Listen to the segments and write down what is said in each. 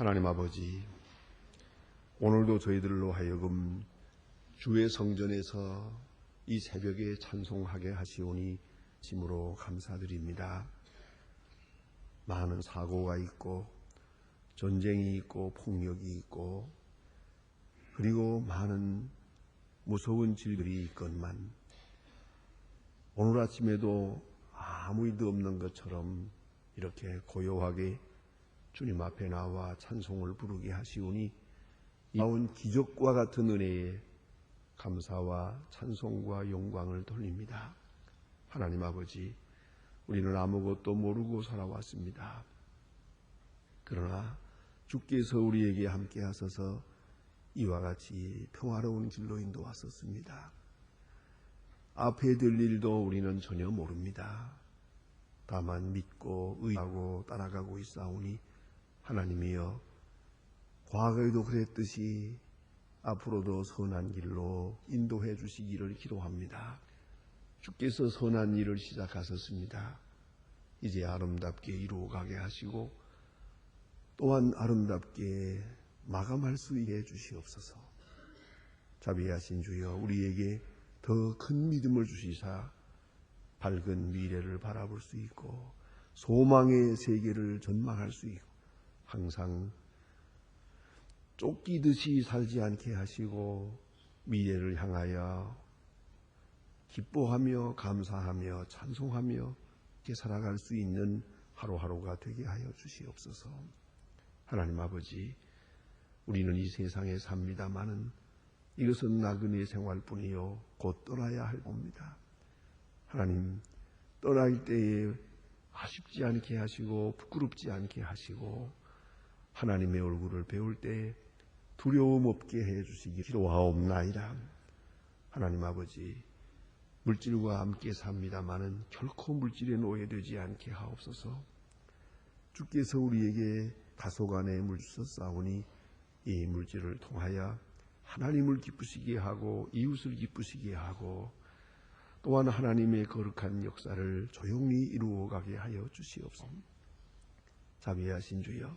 하나님 아버지, 오늘도 저희들로 하여금 주의 성전에서 이 새벽에 찬송하게 하시오니 심으로 감사드립니다. 많은 사고가 있고 전쟁이 있고 폭력이 있고 그리고 많은 무서운 질들이 있건만 오늘 아침에도 아무 일도 없는 것처럼 이렇게 고요하게 주님 앞에 나와 찬송을 부르게 하시오니 나온 기적과 같은 은혜에 감사와 찬송과 영광을 돌립니다. 하나님 아버지, 우리는 아무것도 모르고 살아왔습니다. 그러나 주께서 우리에게 함께 하셔서 이와 같이 평화로운 길로 인도하셨습니다. 앞에 될 일도 우리는 전혀 모릅니다. 다만 믿고 의하고 따라가고 있사오니 하나님이여, 과거에도 그랬듯이 앞으로도 선한 길로 인도해 주시기를 기도합니다. 주께서 선한 일을 시작하셨습니다. 이제 아름답게 이루어가게 하시고 또한 아름답게 마감할 수 있게 해주시옵소서. 자비하신 주여, 우리에게 더 큰 믿음을 주시사 밝은 미래를 바라볼 수 있고 소망의 세계를 전망할 수 있고 항상 쫓기듯이 살지 않게 하시고 미래를 향하여 기뻐하며 감사하며 찬송하며 이렇게 살아갈 수 있는 하루하루가 되게 하여 주시옵소서. 하나님 아버지, 우리는 이 세상에 삽니다마는 이것은 나그네 생활뿐이요 곧 떠나야 할 겁니다. 하나님, 떠날 때에 아쉽지 않게 하시고 부끄럽지 않게 하시고 하나님의 얼굴을 배울 때 두려움 없게 해주시기 기도하옵나이다. 하나님 아버지, 물질과 함께 삽니다마는 결코 물질에 노예되지 않게 하옵소서. 주께서 우리에게 다소간의 물질 싸우니 이 물질을 통하여 하나님을 기쁘시게 하고 이웃을 기쁘시게 하고 또한 하나님의 거룩한 역사를 조용히 이루어가게 하여 주시옵소서. 자비하신 주여,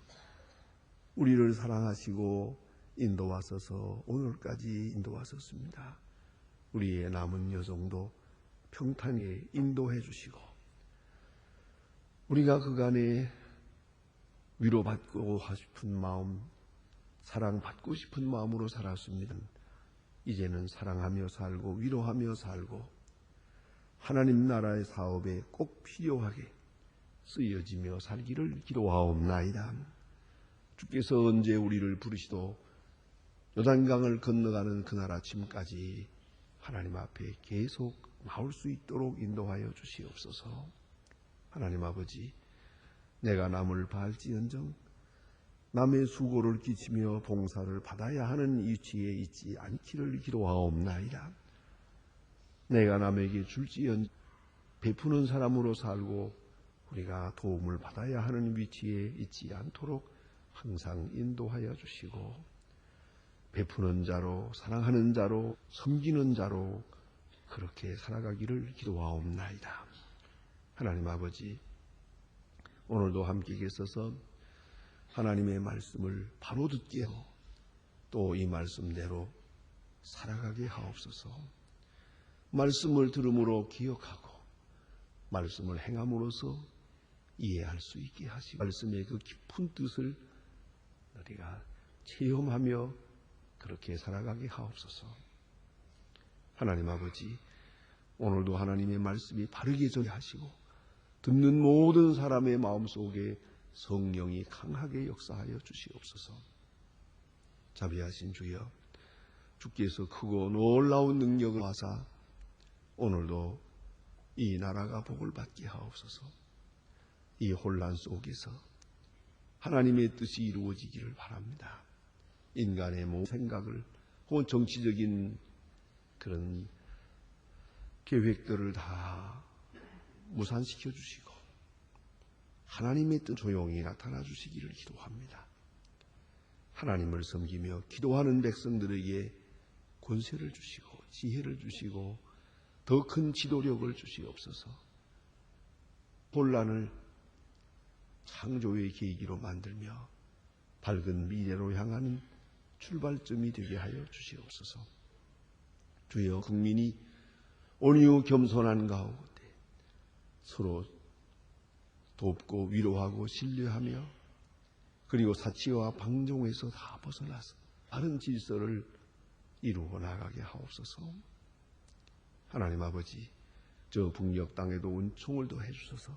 우리를 사랑하시고 인도하셔서 오늘까지 인도하셨습니다. 우리의 남은 여정도 평탄에 인도해 주시고 우리가 그간에 위로받고 싶은 마음, 사랑받고 싶은 마음으로 살았습니다. 이제는 사랑하며 살고 위로하며 살고 하나님 나라의 사업에 꼭 필요하게 쓰여지며 살기를 기도하옵나이다. 주께서 언제 우리를 부르시도 요단강을 건너가는 그날 아침까지 하나님 앞에 계속 나올 수 있도록 인도하여 주시옵소서. 하나님 아버지, 내가 남을 바할지언정 남의 수고를 끼치며 봉사를 받아야 하는 위치에 있지 않기를 기도하옵나이다. 내가 남에게 줄지언정 베푸는 사람으로 살고 우리가 도움을 받아야 하는 위치에 있지 않도록 항상 인도하여 주시고 베푸는 자로, 사랑하는 자로, 섬기는 자로 그렇게 살아가기를 기도하옵나이다. 하나님 아버지, 오늘도 함께 계셔서 하나님의 말씀을 바로 듣게 하고 또 이 말씀대로 살아가게 하옵소서. 말씀을 들음으로 기억하고 말씀을 행함으로써 이해할 수 있게 하시고 말씀의 그 깊은 뜻을 우리가 체험하며 그렇게 살아가게 하옵소서. 하나님 아버지, 오늘도 하나님의 말씀이 바르게 전하시고 듣는 모든 사람의 마음속에 성령이 강하게 역사하여 주시옵소서. 자비하신 주여, 주께서 크고 놀라운 능력을 하사 오늘도 이 나라가 복을 받게 하옵소서. 이 혼란 속에서 하나님의 뜻이 이루어지기를 바랍니다. 인간의 모든 생각을 혹은 정치적인 그런 계획들을 다 무산시켜 주시고 하나님의 뜻 조용히 나타나 주시기를 기도합니다. 하나님을 섬기며 기도하는 백성들에게 권세를 주시고 지혜를 주시고 더 큰 지도력을 주시옵소서. 혼란을 창조의 계기로 만들며 밝은 미래로 향하는 출발점이 되게 하여 주시옵소서. 주여, 국민이 온유 겸손한 가운데 서로 돕고 위로하고 신뢰하며 그리고 사치와 방종에서 다 벗어나서 바른 질서를 이루어 나가게 하옵소서. 하나님 아버지, 저 북녘 땅에도 은총을 더해 주셔서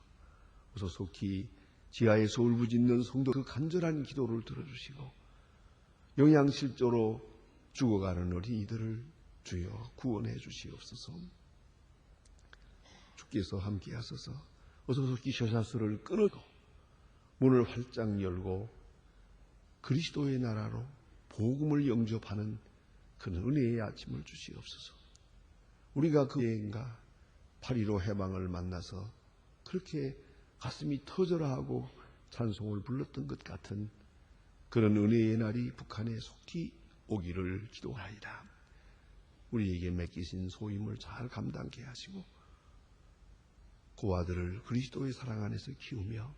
어서 속히 지하에서 울부짖는 성도 그 간절한 기도를 들어주시고 영양실조로 죽어가는 어린이들을 주여 구원해 주시옵소서. 주께서 함께 하소서. 어서 속히 셔샤스를 끊고 문을 활짝 열고 그리스도의 나라로 복음을 영접하는 그런 은혜의 아침을 주시옵소서. 우리가 그 여행가 8.15 해방을 만나서 그렇게 가슴이 터져라 하고 찬송을 불렀던 것 같은 그런 은혜의 날이 북한에 속히 오기를 기도하리라. 우리에게 맡기신 소임을 잘 감당케 하시고 그 아들을 그리스도의 사랑 안에서 키우며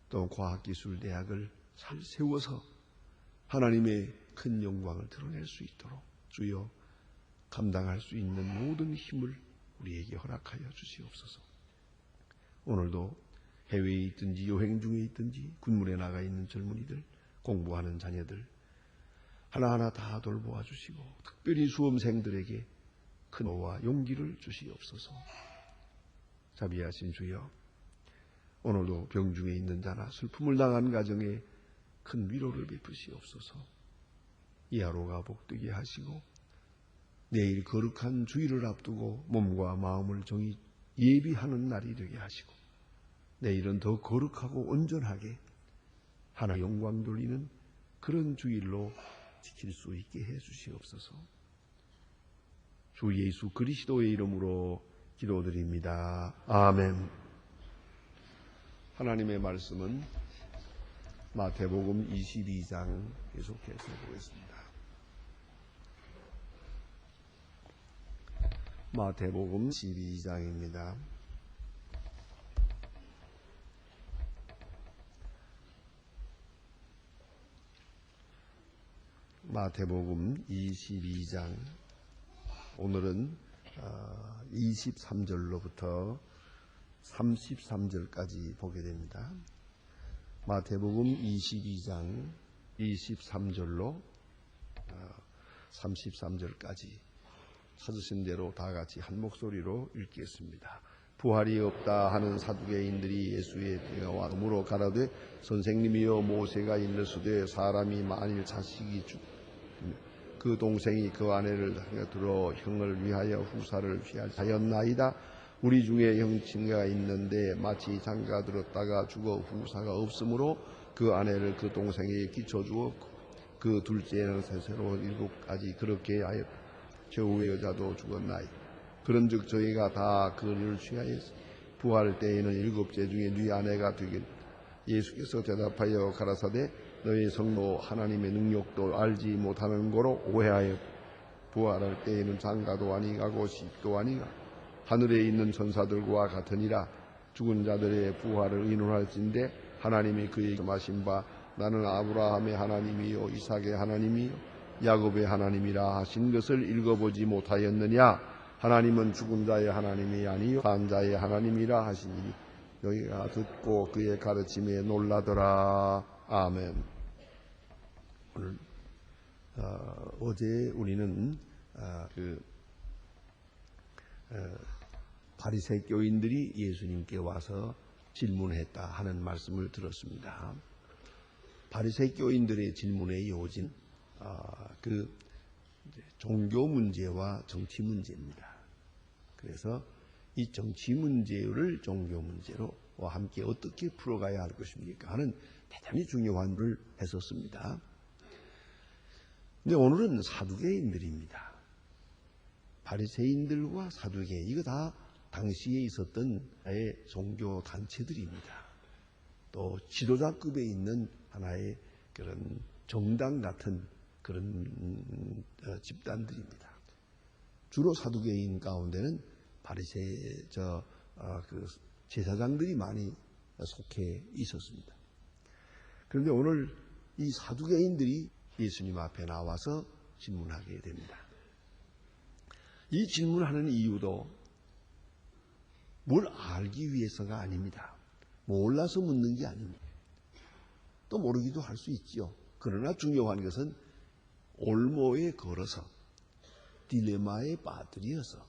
또 과학기술대학을 잘 세워서 하나님의 큰 영광을 드러낼 수 있도록 주여 감당할 수 있는 모든 힘을 우리에게 허락하여 주시옵소서. 오늘도 해외에 있든지 여행 중에 있든지 군문에 나가 있는 젊은이들, 공부하는 자녀들 하나하나 다 돌보아 주시고 특별히 수험생들에게 큰 호와 용기를 주시옵소서. 자비하신 주여, 오늘도 병중에 있는 자나 슬픔을 당한 가정에 큰 위로를 베푸시옵소서. 이 하루가 복되게 하시고 내일 거룩한 주일을 앞두고 몸과 마음을 정히 예비하는 날이 되게 하시고 내일은 더 거룩하고 온전하게 하나님 영광 돌리는 그런 주일로 지킬 수 있게 해 주시옵소서. 주 예수 그리스도의 이름으로 기도드립니다. 아멘. 하나님의 말씀은 마태복음 22장 계속해서 보겠습니다. 마태복음 12장입니다. 마태복음 22장 오늘은 23절로부터 33절까지 보게 됩니다. 마태복음 22장 23절로 33절까지 찾으신 대로 다 같이 한 목소리로 읽겠습니다. 부활이 없다 하는 사두개인들이 예수의 때가 와므로 가라되 선생님이여 모세가 일렀으되 사람이 만일 자식이 그 동생이 그 아내를 들어 형을 위하여 후사를 피하였나이다. 우리 중에 형친가 있는데 마치 장가 들었다가 죽어 후사가 없으므로 그 아내를 그 동생에게 끼쳐주었고 그 둘째는 셋째로 7가지 그렇게 하였다. 최후의 여자도 죽었나이다. 그런즉 저희가 다 그를 취하였으니 부활 때에는 7째 중에 네 아내가 되겠다. 예수께서 대답하여 가라사대 너희 성도 하나님의 능력도 알지 못하는 거로 오해하여 부활할 때에는 장가도 아니가고 시집도 아니가 하늘에 있는 천사들과 같으니라. 죽은 자들의 부활을 의논할진대 하나님이 그에게 말하신 바 나는 아브라함의 하나님이요 이삭의 하나님이요 야곱의 하나님이라 하신 것을 읽어보지 못하였느냐. 하나님은 죽은 자의 하나님이 아니요 산 자의 하나님이라 하시니 너희가 듣고 그의 가르침에 놀라더라. 아멘. 오늘 어제 우리는 바리새 교인들이 예수님께 와서 질문했다 하는 말씀을 들었습니다. 바리새 교인들의 질문의 요지는 종교 문제와 정치 문제입니다. 그래서 이 정치 문제를 종교 문제로 함께 어떻게 풀어가야 할 것입니까 하는 대단히 중요한 일을 했었습니다. 근데 오늘은 사두개인들입니다. 바리새인들과 사두개, 이거 다 당시에 있었던 하나의 종교 단체들입니다. 또 지도자급에 있는 하나의 그런 정당 같은 그런 집단들입니다. 주로 사두개인 가운데는 바리새 제사장들이 많이 속해 있었습니다. 그런데 오늘 이 사두개인들이 예수님 앞에 나와서 질문하게 됩니다. 이 질문하는 이유도 뭘 알기 위해서가 아닙니다. 몰라서 묻는 게 아닙니다. 또 모르기도 할 수 있지요. 그러나 중요한 것은 올모에 걸어서 딜레마에 빠뜨려서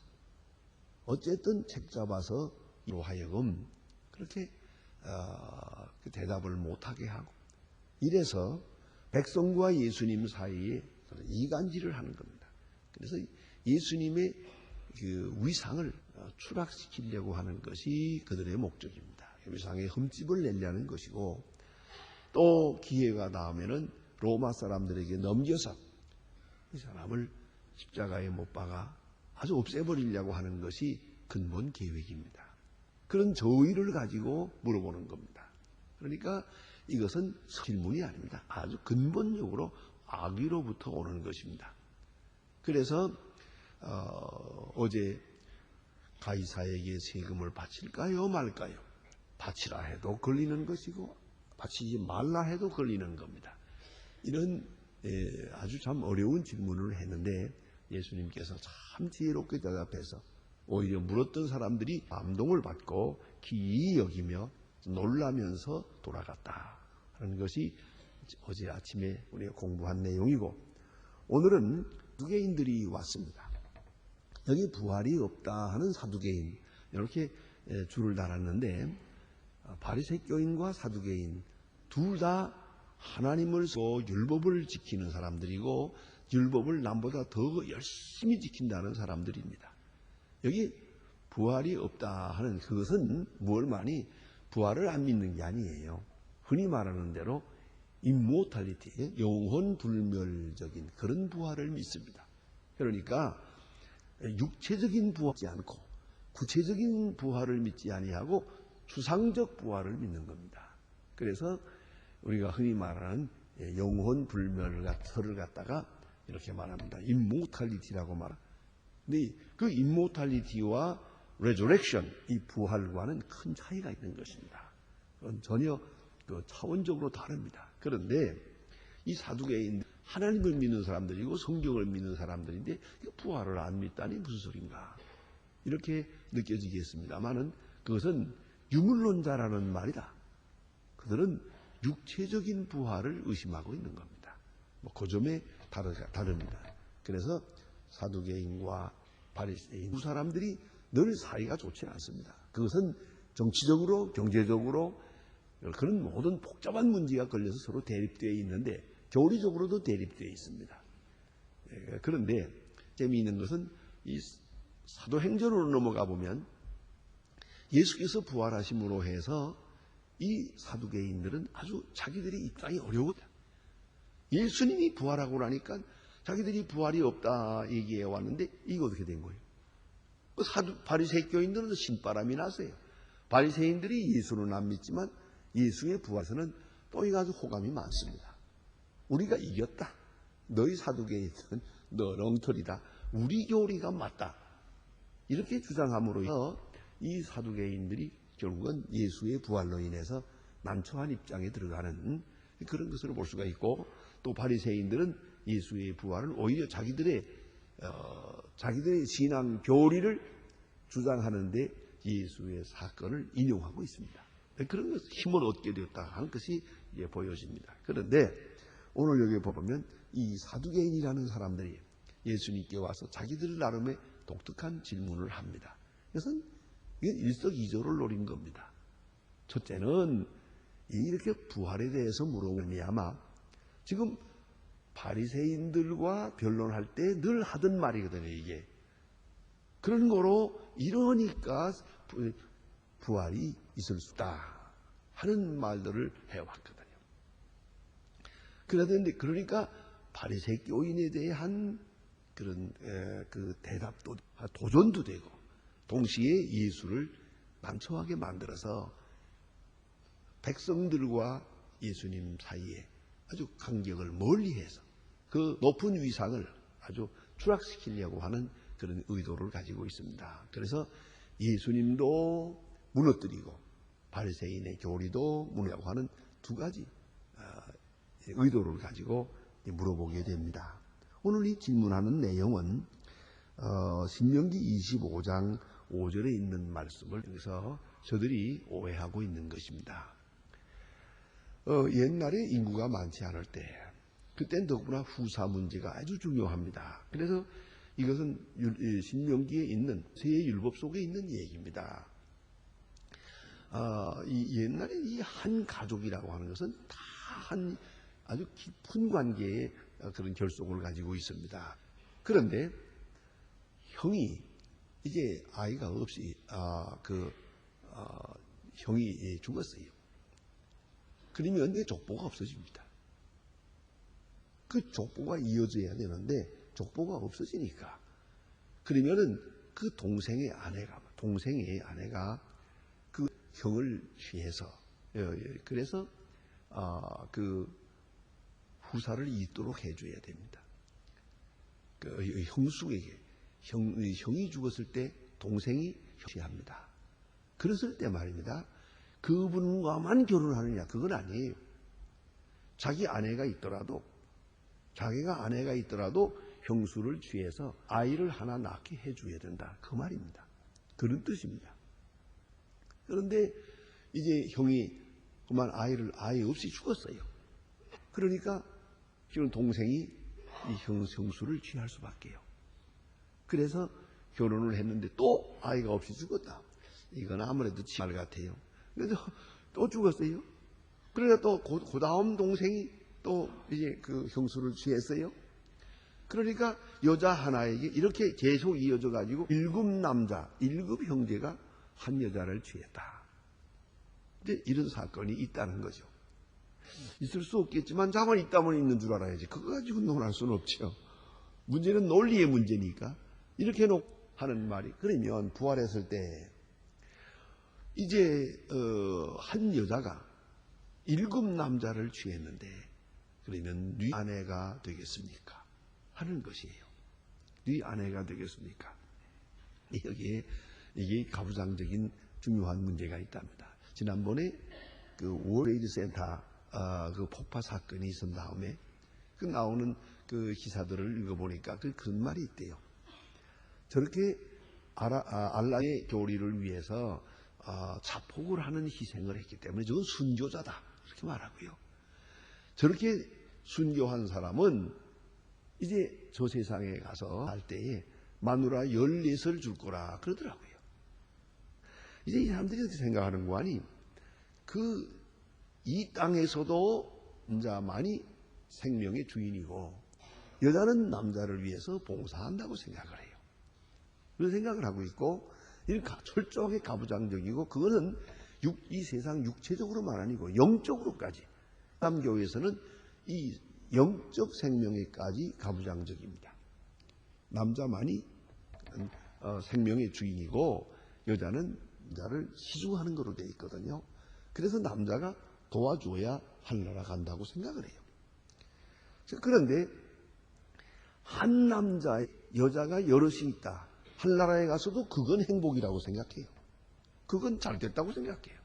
어쨌든 책 잡아서 이로 하여금 그렇게 대답을 못하게 하고 이래서 백성과 예수님 사이에 이간질을 하는 겁니다. 그래서 예수님의 그 위상을 추락시키려고 하는 것이 그들의 목적입니다. 위상에 흠집을 내려는 것이고 또 기회가 나오면은 로마 사람들에게 넘겨서 이 사람을 십자가에 못 박아 아주 없애버리려고 하는 것이 근본 계획입니다. 그런 저의를 가지고 물어보는 겁니다. 그러니까 이것은 질문이 아닙니다. 아주 근본적으로 악의로부터 오는 것입니다. 그래서 어제 가이사에게 세금을 바칠까요 말까요? 바치라 해도 걸리는 것이고 바치지 말라 해도 걸리는 겁니다. 이런 아주 참 어려운 질문을 했는데 예수님께서 참 지혜롭게 대답해서 오히려 물었던 사람들이 감동을 받고 기이히 여기며 놀라면서 돌아갔다 하는 것이 어제 아침에 우리가 공부한 내용이고 오늘은 사두개인들이 왔습니다. 여기 부활이 없다 하는 사두개인 이렇게 줄을 달았는데 바리새교인과 사두개인 둘 다 하나님을 써 율법을 지키는 사람들이고 율법을 남보다 더 열심히 지킨다는 사람들입니다. 여기 부활이 없다 하는 그것은 무얼만이 부활을 안 믿는 게 아니에요. 흔히 말하는 대로 임모탈리티, 영혼 불멸적인 그런 부활을 믿습니다. 그러니까 육체적인 부활을 믿지 않고 구체적인 부활을 믿지 아니하고 추상적 부활을 믿는 겁니다. 그래서 우리가 흔히 말하는 영혼 불멸을 갖다가 이렇게 말합니다. 임모탈리티라고 말합니다. 근데 그 임모탈리티와 레저렉션, 이 부활과는 큰 차이가 있는 것입니다. 그건 전혀 차원적으로 다릅니다. 그런데 이 사두개인 하나님을 믿는 사람들이고 성경을 믿는 사람들인데 부활을 안 믿다니 무슨 소린가 이렇게 느껴지겠습니다만은 그것은 유물론자라는 말이다. 그들은 육체적인 부활을 의심하고 있는 겁니다. 그 점에 다릅니다. 그래서 사두개인과 바리새인 두 사람들이 늘 사이가 좋지 않습니다. 그것은 정치적으로 경제적으로 그런 모든 복잡한 문제가 걸려서 서로 대립되어 있는데 교리적으로도 대립되어 있습니다. 그런데 재미있는 것은 이 사도행전으로 넘어가 보면 예수께서 부활하심으로 해서 이 사두개인들은 아주 자기들이 입장이 어려웠다. 예수님이 부활하고 나니까 자기들이 부활이 없다 얘기해 왔는데 이거 어떻게 된 거예요? 바리새교인들은 신바람이 났어요. 바리새인들이 예수는 안 믿지만 예수의 부활에서는 또 이거 아주 호감이 많습니다. 우리가 이겼다. 너희 사두개인들은 너렁털이다. 우리 교리가 맞다. 이렇게 주장함으로 해서 이 사두개인들이 결국은 예수의 부활로 인해서 난처한 입장에 들어가는 그런 것으로 볼 수가 있고 또 바리새인들은 예수의 부활을 오히려 자기들의 신앙 교리를 주장하는데 예수의 사건을 인용하고 있습니다. 그런 것을 힘을 얻게 되었다 하는 것이 보여집니다. 그런데 오늘 여기 보면 이 사두개인이라는 사람들이 예수님께 와서 자기들 나름의 독특한 질문을 합니다. 그것은 일석이조를 노린 겁니다. 첫째는 이렇게 부활에 대해서 물어보니 아마 지금 바리새인들과 변론할 때 늘 하던 말이거든요. 이게 그런 거로 이러니까 부활이 있을 수 있다 하는 말들을 해왔거든요. 그러니까 바리새교인에 대한 그런 그 대답도 도전도 되고 동시에 예수를 난처하게 만들어서 백성들과 예수님 사이에 아주 간격을 멀리해서 그 높은 위상을 아주 추락시키려고 하는 그런 의도를 가지고 있습니다. 그래서 예수님도 무너뜨리고 바리새인의 교리도 무너뜨리고 하는 두 가지 의도를 가지고 물어보게 됩니다. 오늘 이 질문하는 내용은 신명기 25장 5절에 있는 말씀을 여기서 저들이 오해하고 있는 것입니다. 옛날에 인구가 많지 않을 때, 그때는 더구나 후사 문제가 아주 중요합니다. 그래서 이것은 신명기에 있는 새 율법 속에 있는 얘기입니다. 이 옛날에 이 한 가족이라고 하는 것은 다 한 아주 깊은 관계의 그런 결속을 가지고 있습니다. 그런데 형이 이제 아이가 없이 형이 죽었어요. 그러면 내 족보가 없어집니다. 그 족보가 이어져야 되는데 족보가 없어지니까 그러면은 그 동생의 아내가 그 형을 취해서 그래서 그 후사를 잇도록 해줘야 됩니다. 그 형수에게 형이 죽었을 때 동생이 취합니다. 그랬을 때 말입니다. 그분과만 결혼하느냐 그건 아니에요. 자기가 아내가 있더라도 형수를 취해서 아이를 하나 낳게 해줘야 된다. 그 말입니다. 그런 뜻입니다. 그런데 이제 형이 그만 아이 없이 죽었어요. 그러니까 지금 동생이 이 형수를 취할 수밖에요. 그래서 결혼을 했는데 또 아이가 없이 죽었다. 이건 아무래도 말 같아요. 그래서 또 죽었어요. 그러니까 또 그 다음 동생이 또 이제 그 형수를 취했어요. 그러니까 여자 하나에게 이렇게 계속 이어져 가지고 7 형제가 한 여자를 취했다. 이제 이런 사건이 있다는 거죠. 있을 수 없겠지만 자만 있다면 있는 줄 알아야지. 그거 가지고 논할 수는 없죠. 문제는 논리의 문제니까. 이렇게 해놓고 하는 말이, 그러면 부활했을 때 이제 한 여자가 7 남자를 취했는데 그러면 네 아내가 되겠습니까? 하는 것이에요. 네 아내가 되겠습니까? 여기에 이게 가부장적인 중요한 문제가 있답니다. 지난번에 그 월트레이드 센터 그 폭파 사건이 있은 다음에 그 나오는 그 기사들을 읽어보니까 그런 말이 있대요. 저렇게 알라의 교리를 위해서 자폭을 하는 희생을 했기 때문에 저건 순교자다 그렇게 말하고요. 저렇게 순교한 사람은 이제 저 세상에 가서 할 때에 마누라 14을 줄 거라 그러더라고요. 이제 이 사람들이 어떻게 생각하는 거 아니? 이 땅에서도 남자만이 생명의 주인이고 여자는 남자를 위해서 봉사한다고 생각을 해요. 그런 생각을 하고 있고 철저하게 가부장적이고 그거는 이 세상 육체적으로만 아니고 영적으로까지 남교에서는 이 영적 생명에까지 가부장적입니다. 남자만이 생명의 주인이고 여자는 남자를 희중하는 거로 되어 있거든요. 그래서 남자가 도와줘야 하늘나라 간다고 생각을 해요. 그런데 한 남자의 여자가 여럿이 있다. 하늘나라에 가서도 그건 행복이라고 생각해요. 그건 잘됐다고 생각해요.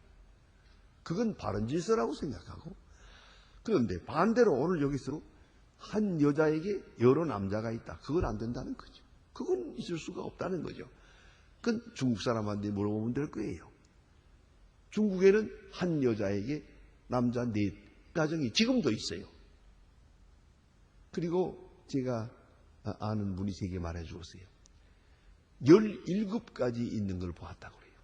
그건 바른 질서라고 생각하고. 그런데 반대로 오늘 여기서 한 여자에게 여러 남자가 있다. 그건 안 된다는 거죠. 그건 있을 수가 없다는 거죠. 그건 중국 사람한테 물어보면 될 거예요. 중국에는 한 여자에게 남자 4 가정이 지금도 있어요. 그리고 제가 아는 분이 제게 말해 주었어요. 17가지 있는 걸 보았다고 그래요.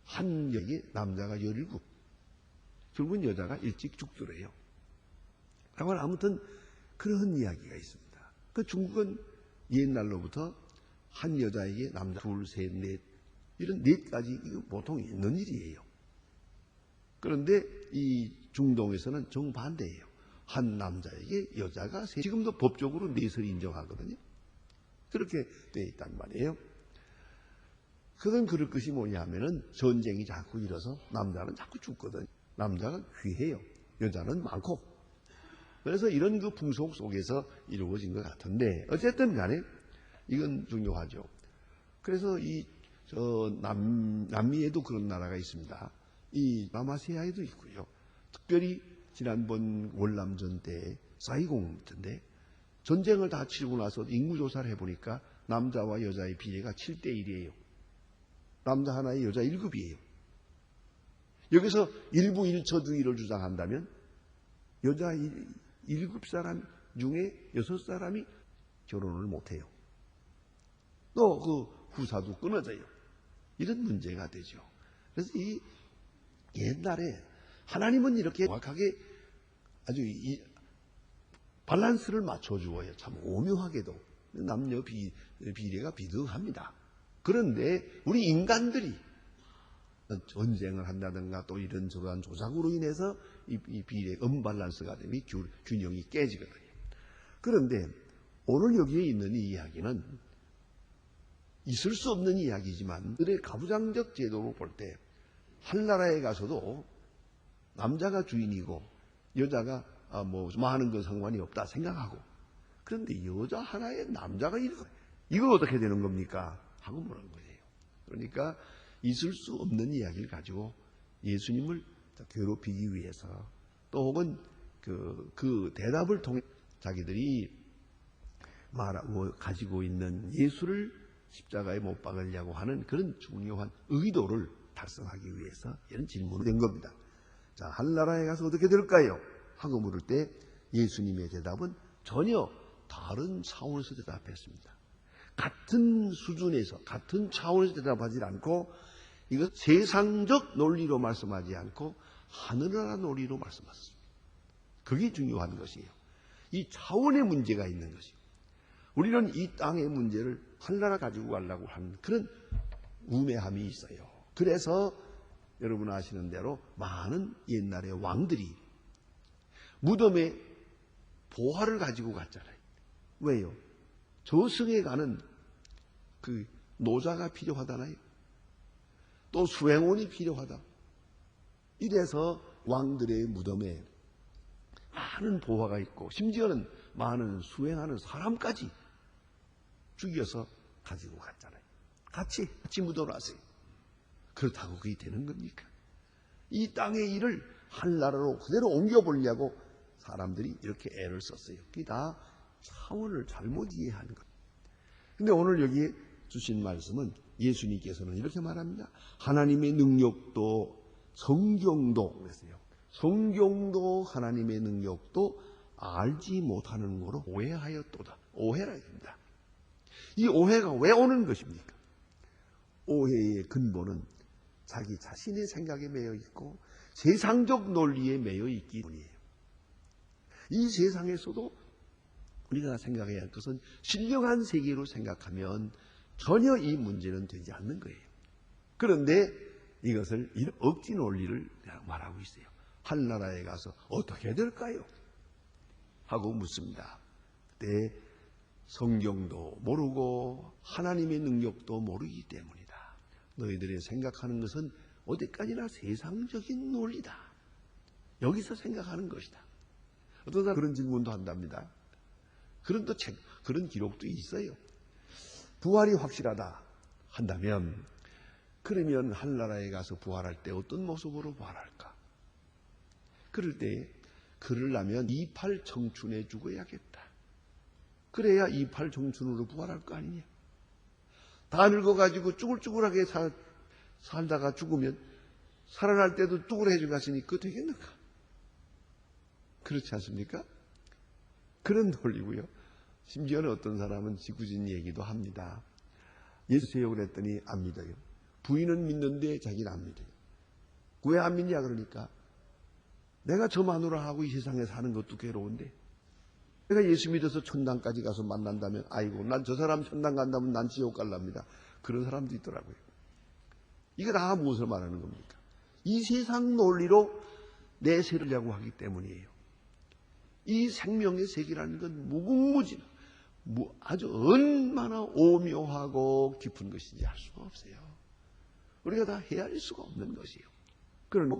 한 여자에게 남자가 17. 결국은 여자가 일찍 죽더래요. 아무튼 그런 이야기가 있습니다. 그 중국은 옛날로부터 한 여자에게 남자 2, 3, 4 이런 4가지 이거 보통 있는 일이에요. 그런데 이 중동에서는 정반대예요. 한 남자에게 여자가 지금도 법적으로 4를 인정하거든요. 그렇게 되어 있단 말이에요. 그건 그럴 것이 뭐냐면은 전쟁이 자꾸 일어서 남자는 자꾸 죽거든요. 남자가 귀해요. 여자는 많고. 그래서 이런 그 풍속 속에서 이루어진 것 같은데 어쨌든 간에 이건 중요하죠. 그래서 남미에도 그런 나라가 있습니다. 이 남아시아에도 있고요. 특별히 지난번 월남전 때 사이공인데 전쟁을 다 치르고 나서 인구조사를 해보니까 남자와 여자의 비례가 7대1이에요. 남자 하나에 여자 1급이에요. 여기서 일부 일처주의를 주장한다면 여자 1급 사람 중에 6사람이 결혼을 못해요. 또 그 후사도 끊어져요. 이런 문제가 되죠. 그래서 이 옛날에 하나님은 이렇게 정확하게 아주 이 밸런스를 맞춰주어요. 참 오묘하게도 남녀 비례가 비등합니다. 그런데 우리 인간들이 전쟁을 한다든가 또 이런 저러한 조작으로 인해서 이 비례 언밸런스가 되면 균형이 깨지거든요. 그런데 오늘 여기에 있는 이 이야기는 있을 수 없는 이야기지만 그들의 가부장적 제도로 볼 때 한나라에 가서도 남자가 주인이고 여자가 뭐 많은 건 상관이 없다 생각하고, 그런데 여자 하나에 남자가 이거 어떻게 되는 겁니까? 하고 물은 거예요. 그러니까 있을 수 없는 이야기를 가지고 예수님을 괴롭히기 위해서 또 혹은 그 대답을 통해 자기들이 말하고 가지고 있는 예수를 십자가에 못 박으려고 하는 그런 중요한 의도를 달성하기 위해서 이런 질문을 낸 겁니다. 자, 한나라에 가서 어떻게 될까요? 하고 물을 때 예수님의 대답은 전혀 다른 차원에서 대답했습니다. 같은 수준에서 같은 차원에서 대답하지 않고 이거 세상적 논리로 말씀하지 않고 하늘나라 논리로 말씀하셨습니다. 그게 중요한 것이에요. 이 차원의 문제가 있는 것이에요. 우리는 이 땅의 문제를 한나라 가지고 가려고 하는 그런 우매함이 있어요. 그래서 여러분 아시는 대로 많은 옛날의 왕들이 무덤에 보화를 가지고 갔잖아요. 왜요? 저승에 가는 그 노자가 필요하잖아요. 또 수행원이 필요하다. 이래서 왕들의 무덤에 많은 보화가 있고 심지어는 많은 수행하는 사람까지 죽여서 가지고 갔잖아요. 같이 묻어놨어요. 그렇다고 그게 되는 겁니까? 이 땅의 일을 한나라로 그대로 옮겨보려고 사람들이 이렇게 애를 썼어요. 그게 다 차원을 잘못 이해하는 거예요. 근데 오늘 여기에 주신 말씀은 예수님께서는 이렇게 말합니다. 하나님의 능력도 성경도 그랬어요. 성경도 하나님의 능력도 알지 못하는 거로 오해하였도다. 오해라 합니다. 이 오해가 왜 오는 것입니까? 오해의 근본은 자기 자신의 생각에 매여 있고 세상적 논리에 매여 있기 때문이에요. 이 세상에서도 우리가 생각해야 할 것은 신령한 세계로 생각하면 전혀 이 문제는 되지 않는 거예요. 그런데 이것을 억지 논리를 말하고 있어요. 한나라에 가서 어떻게 될까요? 하고 묻습니다. 그때 성경도 모르고 하나님의 능력도 모르기 때문이다. 너희들이 생각하는 것은 어디까지나 세상적인 논리다. 여기서 생각하는 것이다. 어떤 사람 그런 질문도 한답니다. 그런 기록도 있어요. 부활이 확실하다 한다면 그러면 한나라에 가서 부활할 때 어떤 모습으로 부활할까? 그럴 때 그러려면 이팔 청춘에 죽어야겠다. 그래야 이팔 청춘으로 부활할 거 아니냐. 다 늙어가지고 쭈글쭈글하게 살다가 죽으면 살아날 때도 쭈글해져 갔으니 그거 되겠는가? 그렇지 않습니까? 그런 논리고요. 심지어는 어떤 사람은 지구진 얘기도 합니다. 예수세요 그랬더니 안 믿어요. 부인은 믿는데 자기는 안 믿어요. 왜 안 믿냐 그러니까 내가 저 마누라하고 이 세상에 사는 것도 괴로운데 내가 예수 믿어서 천당까지 가서 만난다면 아이고 난 저 사람 천당 간다면 난 지옥 갈랍니다. 그런 사람도 있더라고요. 이게 다 무엇을 말하는 겁니까? 이 세상 논리로 내세우려고 하기 때문이에요. 이 생명의 세계라는 건 무궁무진 아주 얼마나 오묘하고 깊은 것인지 알 수가 없어요. 우리가 다 헤아릴 수가 없는 것이에요. 그러나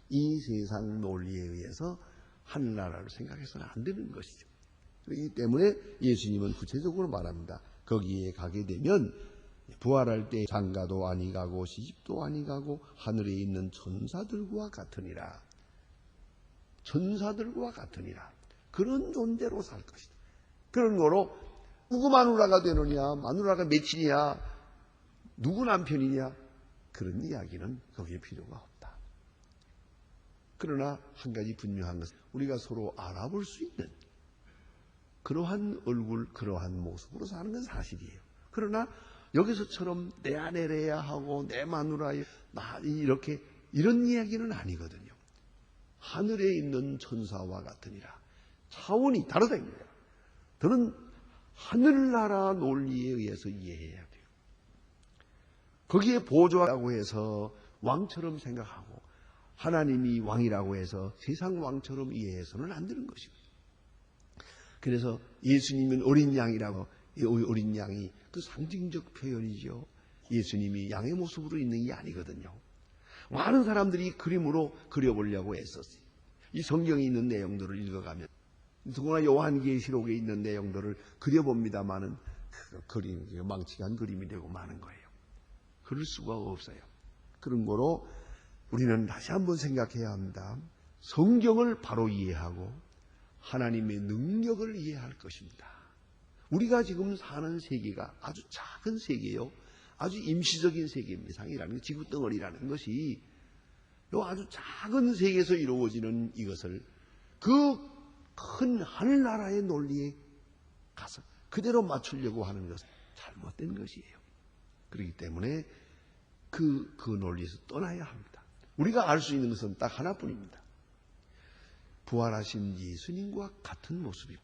이 세상 논리에 의해서 한나라를 생각해서는 안 되는 것이죠. 그렇기 때문에 예수님은 구체적으로 말합니다. 거기에 가게 되면 부활할 때 장가도 아니 가고 시집도 아니 가고 하늘에 있는 천사들과 같으니라. 천사들과 같으니라. 그런 존재로 살 것이다. 그런 거로 누구 마누라가 되느냐, 마누라가 며칠이냐, 누구 남편이냐, 그런 이야기는 거기에 필요가 없다. 그러나 한 가지 분명한 것은 우리가 서로 알아볼 수 있는 그러한 얼굴, 그러한 모습으로 사는 건 사실이에요. 그러나 여기서처럼 내 아내래야 하고 내 마누라야 나 이렇게 이런 이야기는 아니거든요. 하늘에 있는 천사와 같으니라. 차원이 다르다 입니다. 저는 하늘나라 논리에 의해서 이해해야 돼요. 거기에 보조라고 해서 왕처럼 생각하고 하나님이 왕이라고 해서 세상 왕처럼 이해해서는 안 되는 것입니다. 그래서 예수님은 어린 양이라고, 어린 양이 그 상징적 표현이죠. 예수님이 양의 모습으로 있는 게 아니거든요. 많은 사람들이 그림으로 그려보려고 애썼어요. 이 성경에 있는 내용들을 읽어가면 더구나 요한계시록에 있는 내용들을 그려봅니다마는 그 그림, 망치한 그림이 되고 마는 거예요. 그럴 수가 없어요. 그런 거로 우리는 다시 한번 생각해야 합니다. 성경을 바로 이해하고 하나님의 능력을 이해할 것입니다. 우리가 지금 사는 세계가 아주 작은 세계요. 아주 임시적인 세계입니다. 상이라는 지구덩어리라는 것이 요 아주 작은 세계에서 이루어지는 이것을 그 큰 하늘나라의 논리에 가서 그대로 맞추려고 하는 것은 잘못된 것이에요. 그렇기 때문에 그 논리에서 떠나야 합니다. 우리가 알 수 있는 것은 딱 하나뿐입니다. 부활하신 예수님과 같은 모습이고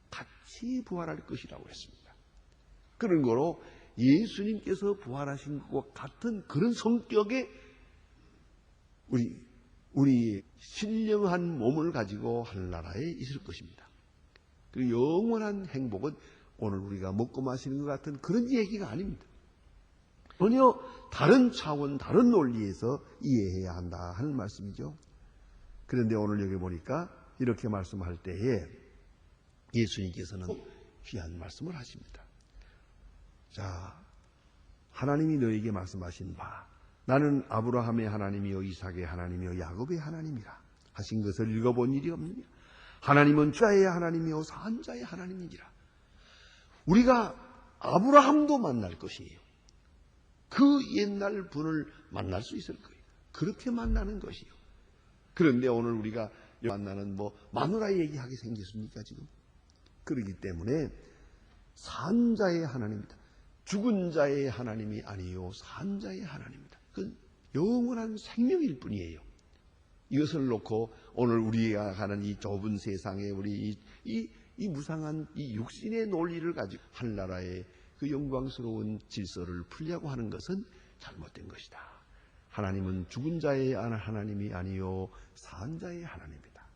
같이 부활할 것이라고 했습니다. 그런 거로 예수님께서 부활하신 것과 같은 그런 성격의 우리 신령한 몸을 가지고 하늘나라에 있을 것입니다. 그리고 영원한 행복은 오늘 우리가 먹고 마시는 것 같은 그런 얘기가 아닙니다. 전혀 다른 차원, 다른 논리에서 이해해야 한다 하는 말씀이죠. 그런데 오늘 여기 보니까 이렇게 말씀할 때에 예수님께서는 귀한 말씀을 하십니다. 자, 하나님이 너에게 말씀하신 바 나는 아브라함의 하나님이요 이삭의 하나님이요 야곱의 하나님이라 하신 것을 읽어본 일이 없느냐. 하나님은 자의 하나님이요 산자의 하나님이니라. 우리가 아브라함도 만날 것이에요. 그 옛날 분을 만날 수 있을 거예요. 그렇게 만나는 것이에요. 그런데 오늘 우리가 만나는 마누라 얘기하게 생겼습니까 지금? 그렇기 때문에 산자의 하나님이다. 죽은 자의 하나님이 아니요 산자의 하나님이다. 그건 영원한 생명일 뿐이에요. 이것을 놓고 오늘 우리가 가는 이 좁은 세상에 우리 이 무상한 이 육신의 논리를 가지고 하늘나라의 그 영광스러운 질서를 풀려고 하는 것은 잘못된 것이다. 하나님은 죽은 자의 하나님이 아니요 산 자의 하나님이다.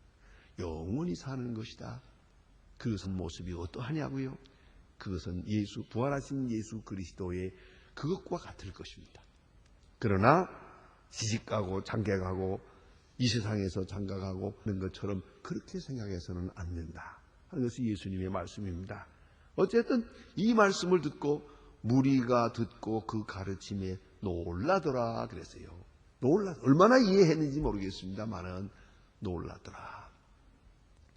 영원히 사는 것이다. 그것은 모습이 어떠하냐고요? 그것은 부활하신 예수 그리스도의 그것과 같을 것입니다. 그러나 시집가고 장가가고 이 세상에서 장가가고 하는 것처럼 그렇게 생각해서는 안 된다 하는 것이 예수님의 말씀입니다. 어쨌든 이 말씀을 듣고 무리가 듣고 그 가르침에 놀라더라 그랬어요. 얼마나 이해했는지 모르겠습니다만은 놀라더라.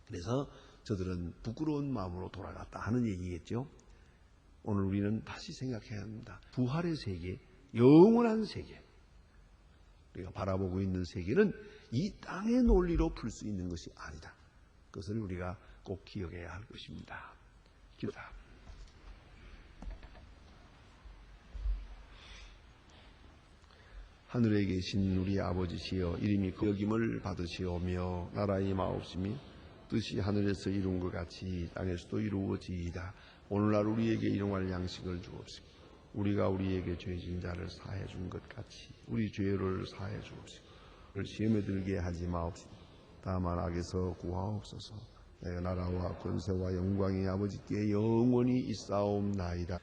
그래서 저들은 부끄러운 마음으로 돌아갔다 하는 얘기겠죠. 오늘 우리는 다시 생각해야 합니다. 부활의 세계, 영원한 세계, 우리가 바라보고 있는 세계는 이 땅의 논리로 풀 수 있는 것이 아니다. 그것을 우리가 꼭 기억해야 할 것입니다. 기도다. 하늘에 계신 우리 아버지시여, 이름이 여김을 받으시오며 나라의 마옵시며 뜻이 하늘에서 이룬 것 같이 땅에서도 이루어지이다. 오늘날 우리에게 일용할 양식을 주옵시고 우리가 우리에게 죄진 자를 사해 준 것 같이 우리 죄를 사해 주옵시고 시험에 들게 하지 마옵시고 다만 악에서 구하옵소서. 내가 나라와 권세와 영광이 아버지께 영원히 있사옵나이다.